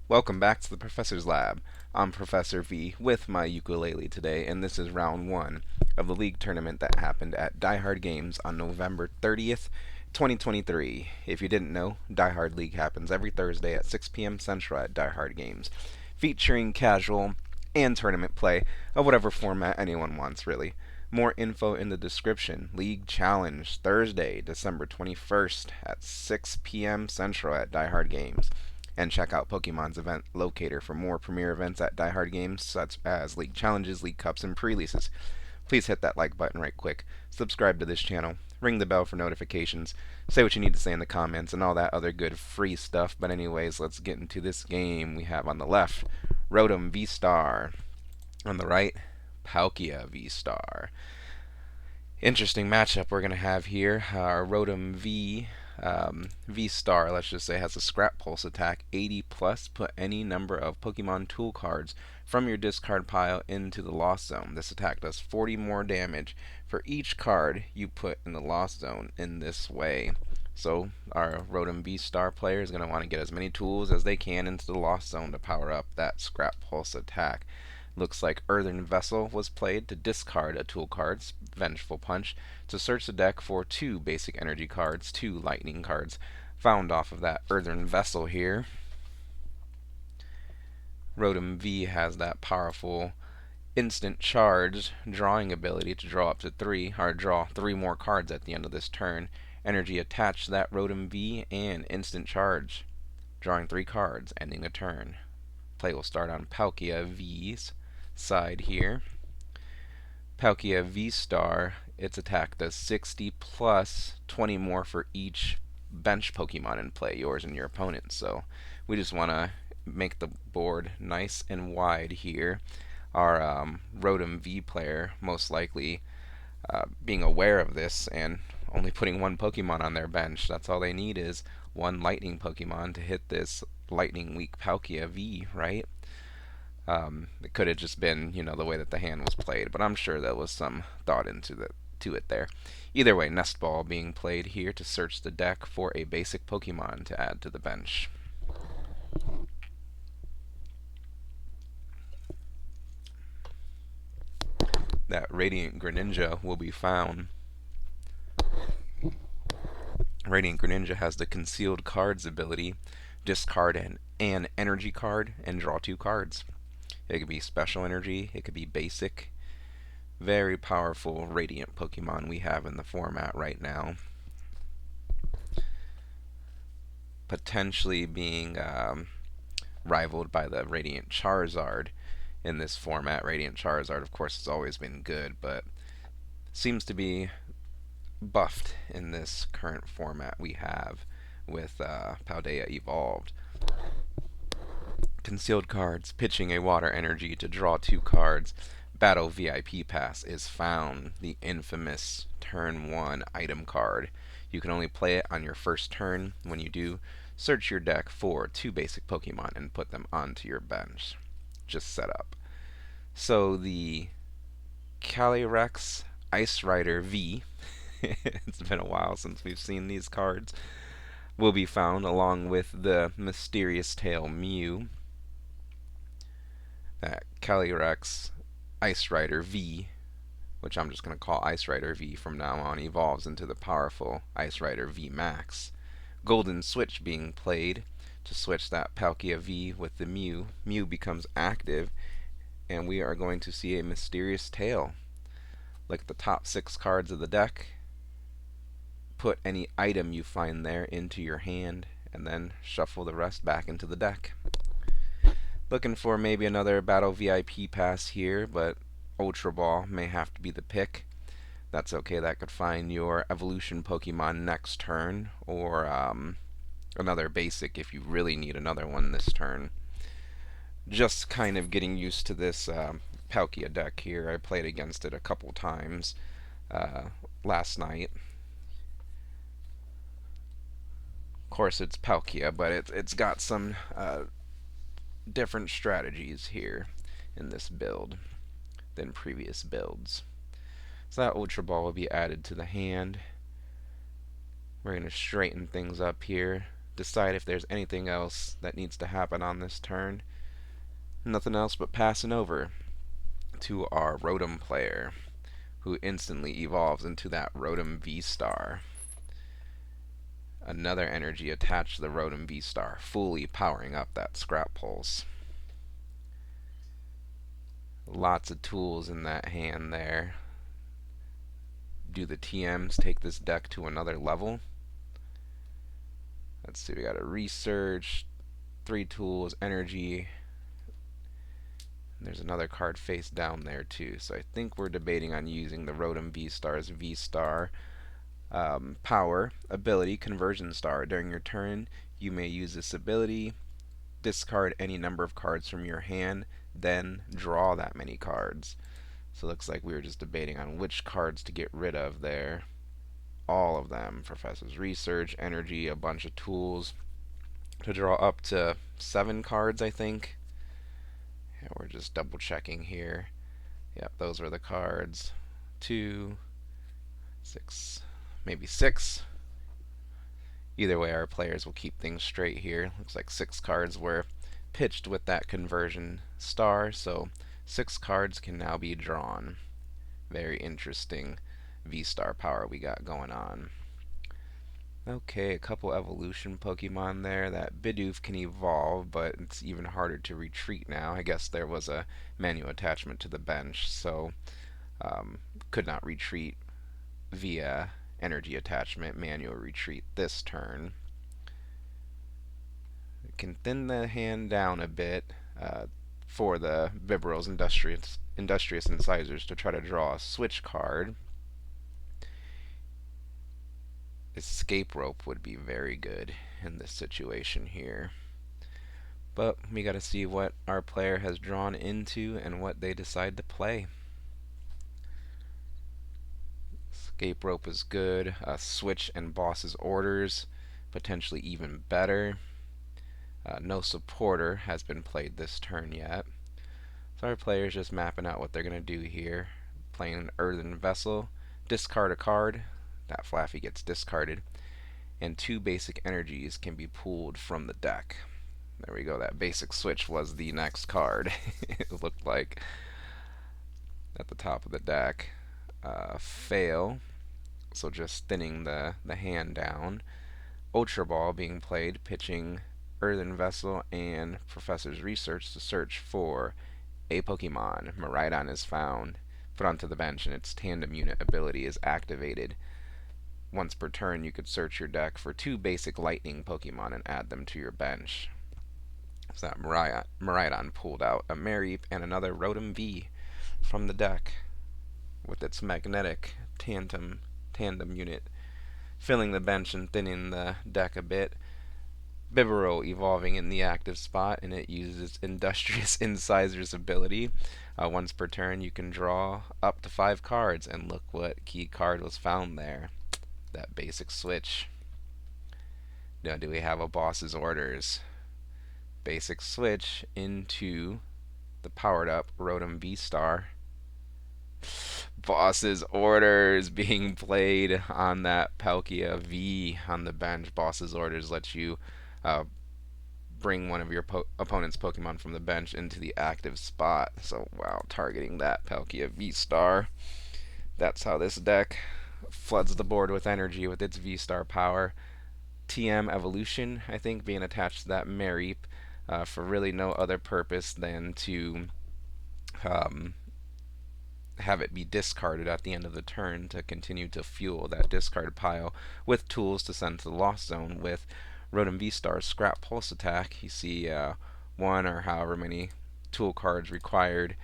Welcome back to the Professor's Lab. I'm Professor V with my ukulele today, and this is round one of the league tournament that happened at Die Hard Games on November 30th, 2023. If you didn't know, Die Hard League happens every Thursday at 6 p.m. Central at Die Hard Games, featuring casual and tournament play of whatever format anyone wants, really. More info in the description. League Challenge, Thursday, December 21st at 6 p.m. Central at Die Hard Games. And check out Pokemon's event locator for more premier events at Die Hard Games, such as League Challenges, League Cups, and pre-releases. Please hit that like button right quick, subscribe to this channel, ring the bell for notifications, say what you need to say in the comments, and all that other good free stuff. But anyways, let's get into this game. We have on the left, Rotom V Star. On the right, Palkia V Star. Interesting matchup we're going to have here. Our Rotom V Star, let's just say, has a Scrap Pulse attack 80 plus. Put any number of Pokemon tool cards from your discard pile into the Lost Zone. This attack does 40 more damage for each card you put in the Lost Zone in this way. So our Rotom V Star player is going to want to get as many tools as they can into the Lost Zone to power up that Scrap Pulse attack. Looks like Earthen Vessel was played to discard a tool card, Vengeful Punch, to search the deck for 2 basic energy cards, 2 lightning cards found off of that Earthen Vessel here. Rotom V has that powerful instant charge drawing ability to draw up to 3, or draw 3 more cards at the end of this turn. Energy attached to that Rotom V and instant charge, drawing 3 cards, ending a turn. Play will start on Palkia V's side here. Palkia V Star, its attack does 60 plus 20 more for each bench Pokemon in play, yours and your opponent's. So we just want to make the board nice and wide here. Our Rotom V player, most likely being aware of this and only putting 1 Pokemon on their bench. That's all they need is 1 Lightning Pokemon to hit this Lightning Weak Palkia V, right? It could have just been, the way that the hand was played, but I'm sure there was some thought to it there. Either way, Nest Ball being played here to search the deck for a basic Pokemon to add to the bench. That Radiant Greninja will be found. Radiant Greninja has the Concealed Cards ability. Discard an energy card and draw 2 cards. It could be special energy, it could be basic. Very powerful Radiant Pokemon we have in the format right now. Potentially being rivaled by the Radiant Charizard in this format. Radiant Charizard, of course, has always been good, but seems to be buffed in this current format we have with Paldea Evolved. Concealed cards, pitching a water energy to draw 2 cards. Battle VIP Pass is found, the infamous turn 1 item card. You can only play it on your first turn. When you do, search your deck for 2 basic Pokemon and put them onto your bench. Just set up. So the Calyrex Ice Rider V, it's been a while since we've seen these cards, will be found along with the Mysterious Tail Mew. That Calyrex Ice Rider V, which I'm just going to call Ice Rider V from now on, evolves into the powerful Ice Rider V Max. Golden Switch being played to switch that Palkia V with the Mew. Mew becomes active, and we are going to see a Mysterious Tail. Look at the top 6 cards of the deck. Put any item you find there into your hand, and then shuffle the rest back into the deck. Looking for maybe another Battle VIP Pass here, but Ultra Ball may have to be the pick. That's okay, that could find your Evolution Pokemon next turn, or another basic if you really need another one this turn. Just kind of getting used to this Palkia deck here. I played against it a couple times last night. Of course, it's Palkia, but it's got some different strategies here in this build than previous builds. So that Ultra Ball will be added to the hand. We're going to straighten things up here. decide if there's anything else that needs to happen on this turn. Nothing else but passing over to our Rotom player, who instantly evolves into that Rotom V Star. Another energy attached to the Rotom V Star, fully powering up that Scrap Pulse. Lots of tools in that hand there. Do the TMs take this deck to another level? Let's see, we got a Research, 3 tools, energy. There's another card face down there too, so I think we're debating on using the Rotom V Star's V Star power ability Conversion Star. During your turn, you may use this ability, discard any number of cards from your hand, then draw that many cards. So it looks like we were just debating on which cards to get rid of there. All of them. Professor's Research, energy, a bunch of tools to draw up to 7 cards, I think. Yeah, we're just double checking here. Yep, those were the cards. 2, 6, maybe 6. Either way, our players will keep things straight here. Looks like 6 cards were pitched with that Conversion Star, so 6 cards can now be drawn. Very interesting V-Star power we got going on. Okay, a couple evolution Pokemon there. That Bidoof can evolve, but it's even harder to retreat now. I guess there was a manual attachment to the bench, so could not retreat via energy attachment, manual retreat this turn. We can thin the hand down a bit for the Bibarel's Industrious Incisors to try to draw a switch card. Escape Rope would be very good in this situation here. But we gotta see what our player has drawn into and what they decide to play. Escape Rope is good. Switch and Boss's Orders, potentially even better. No Supporter has been played this turn yet. So our player is just mapping out what they're going to do here. Playing an Earthen Vessel, discard a card. That Flaffy gets discarded. And 2 basic energies can be pulled from the deck. There we go. That basic switch was the next card. It looked like at the top of the deck. Fail. So just thinning the hand down. Ultra Ball being played, pitching Earthen Vessel and Professor's Research to search for a Pokemon. Miraidon is found, put onto the bench, and its tandem unit ability is activated. Once per turn, you could search your deck for 2 basic lightning Pokemon and add them to your bench. So that Miraidon pulled out a Mareep and another Rotom V from the deck with its magnetic tandem unit, filling the bench and thinning the deck a bit. Bibarel evolving in the active spot, and it uses Industrious Incisors ability. Once per turn, you can draw up to 5 cards, and look what key card was found there. That basic switch. Now, do we have a Boss's Orders? Basic switch into the powered up Rotom V Star. Boss's Orders being played on that Palkia V on the bench. Boss's Orders lets you bring one of your opponent's Pokemon from the bench into the active spot. So, wow, targeting that Palkia V-Star. That's how this deck floods the board with energy with its V-Star power. TM Evolution, I think, being attached to that Mareep for really no other purpose than to have it be discarded at the end of the turn to continue to fuel that discard pile with tools to send to the Lost Zone with Rotom V-Star's Scrap Pulse attack. You see 1 or however many tool cards required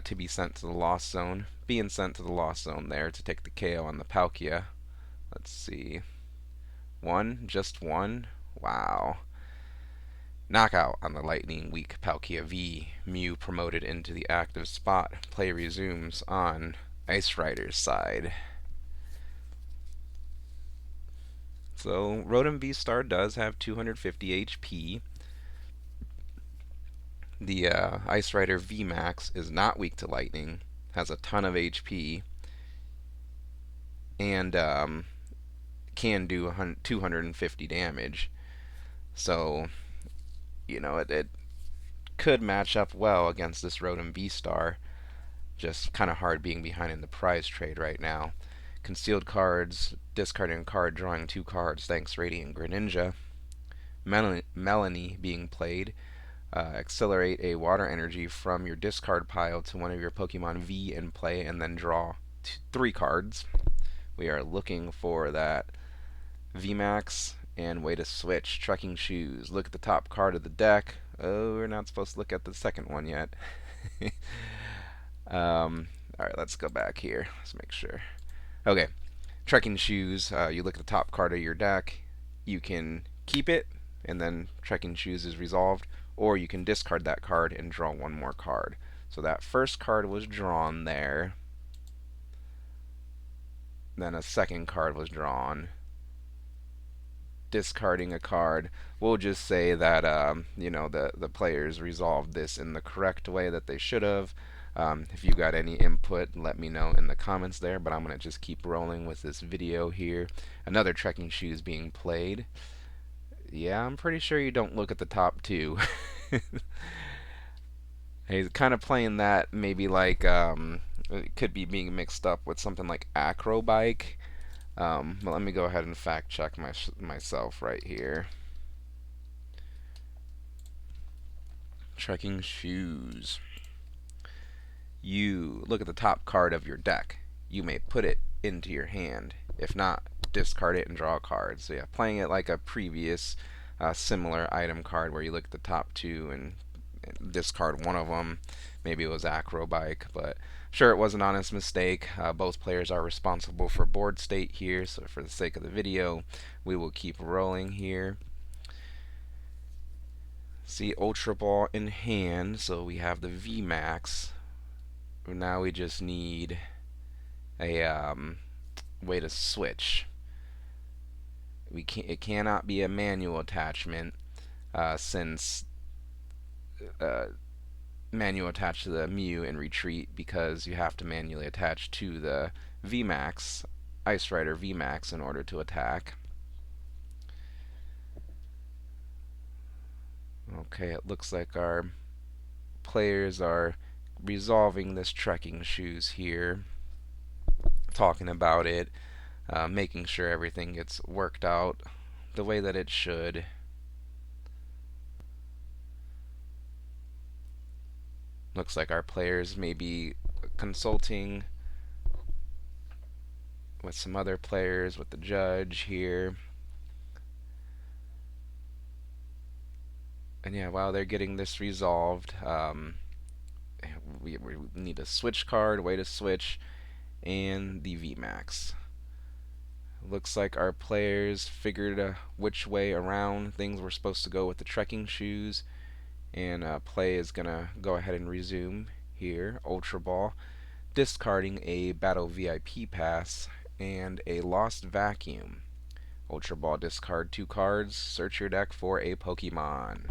to be sent to the Lost Zone, being sent to the Lost Zone there to take the KO on the Palkia. Let's see. 1? Just 1? Wow. Knockout on the Lightning Weak Palkia V. Mew promoted into the active spot. Play resumes on Ice Rider's side. So Rotom V-Star does have 250 HP. The Ice Rider VMAX is not weak to lightning, has a ton of HP, and can do 250 damage. So, it could match up well against this Rotom V-Star. Just kind of hard being behind in the prize trade right now. Concealed cards, discarding a card, drawing 2 cards, thanks Radiant Greninja. Melanie being played. Accelerate a water energy from your discard pile to one of your Pokemon V in play and then draw 3 cards. We are looking for that VMAX and way to switch. Trekking Shoes. Look at the top card of the deck. Oh, we're not supposed to look at the second one yet. Alright, let's go back here. Let's make sure. Okay, Trekking Shoes. You look at the top card of your deck. You can keep it, and then Trekking Shoes is resolved, or you can discard that card and draw 1 more card. So that first card was drawn there. Then a second card was drawn. Discarding a card. We'll just say that the players resolved this in the correct way that they should have. If you got any input, let me know in the comments there. But I'm gonna just keep rolling with this video here. Another Trekking Shoes being played. Yeah, I'm pretty sure you don't look at the top 2. He's kind of playing that maybe like it could be being mixed up with something like Acrobike. But let me go ahead and fact check myself right here. Trekking Shoes. You look at the top card of your deck. You may put it into your hand. If not, discard it and draw a card. So yeah, playing it like a previous similar item card where you look at the top 2 and discard one of them. Maybe it was Acrobike, but sure, it was an honest mistake. Both players are responsible for board state here, so for the sake of the video, we will keep rolling here. See, Ultra Ball in hand, so we have the VMAX. Now we just need a way to switch. It cannot be a manual attachment since manual attach to the Mew and retreat because you have to manually attach to the VMAX, Ice Rider VMAX, in order to attack. Okay, it looks like our players are resolving this Trekking Shoes here, talking about it, making sure everything gets worked out the way that it should. Looks like our players may be consulting with some other players, with the judge here. And yeah, while they're getting this resolved, we need a switch card, way to switch, and the VMAX. Looks like our players figured which way around things were supposed to go with the Trekking Shoes, and play is gonna go ahead and resume here. Ultra Ball, discarding a Battle VIP pass and a Lost Vacuum. Ultra Ball, discard 2 cards, search your deck for a Pokemon.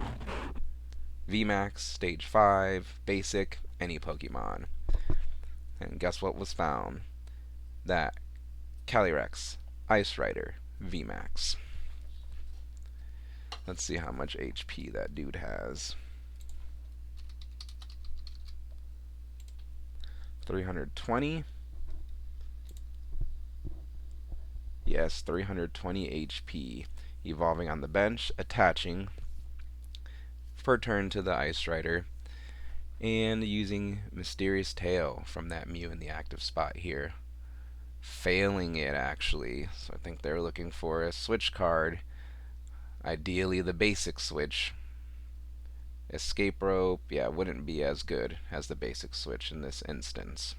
VMAX, Stage 5, Basic, any Pokemon. And guess what was found? That Calyrex, Ice Rider, VMAX. Let's see how much HP that dude has. 320. Yes, 320 HP. Evolving on the bench, attaching for turn to the Ice Rider, and using Mysterious Tail from that Mew in the active spot here. Failing it, actually. So I think they're looking for a switch card. Ideally the basic switch. Escape Rope, yeah, wouldn't be as good as the basic switch in this instance.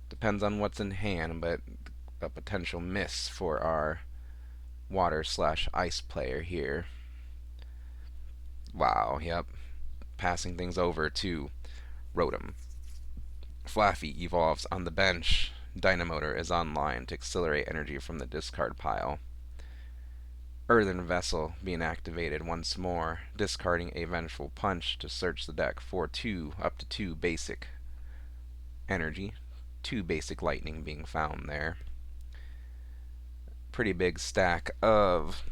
Depends on what's in hand, but a potential miss for our water/ice player here. Wow, yep. Passing things over to Rotom. Flaffy evolves on the bench. Dynamotor is online to accelerate energy from the discard pile. Earthen Vessel being activated once more, discarding a Vengeful Punch to search the deck for up to two basic energy. 2 basic lightning being found there. Pretty big stack of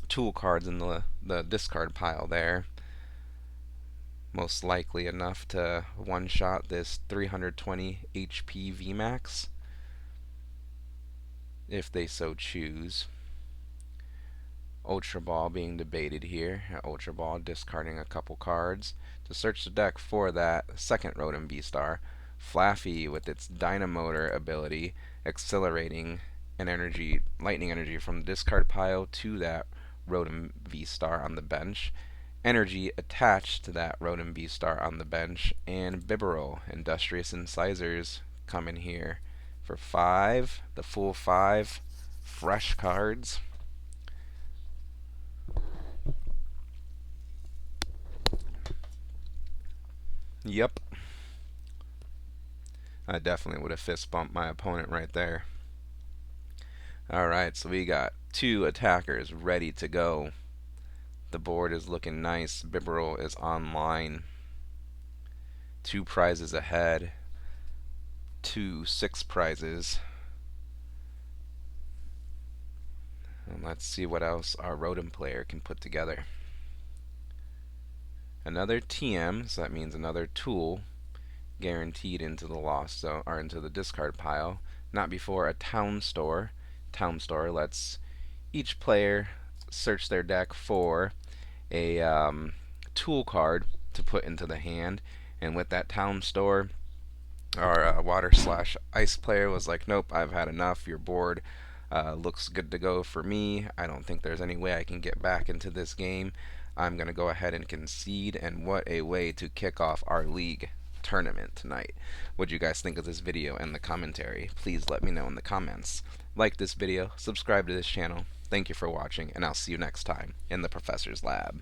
tool cards in the discard pile there. Most likely enough to one-shot this 320 HP VMAX, if they so choose. Ultra Ball being debated here. Ultra Ball discarding a couple cards to search the deck for that second Rotom V-Star. Flaffy with its Dynamotor ability, accelerating an energy, lightning energy from the discard pile to that Rotom V-Star on the bench. Energy attached to that Rotom V-Star on the bench, and Bibarel, Industrious Incisors, come in here for 5, the full 5 fresh cards. Yep, I definitely would have fist bumped my opponent right there. Alright, so we got 2 attackers ready to go. The board is looking nice. Bibarel is online. 2 prizes ahead. 2 6 prizes. And let's see what else our Rotom player can put together. Another TM, so that means another tool guaranteed into the lost zone, or into the discard pile. Not before a town store. Town store lets each player search their deck for a tool card to put into the hand, and with that town store, our water slash ice player was like, nope, I've had enough. Your board looks good to go for me. I don't think there's any way I can get back into this game. I'm going to go ahead and concede, and what a way to kick off our league tournament tonight. What do you guys think of this video and the commentary? Please let me know in the comments. Like this video, subscribe to this channel. Thank you for watching, and I'll see you next time in the Professor's Lab.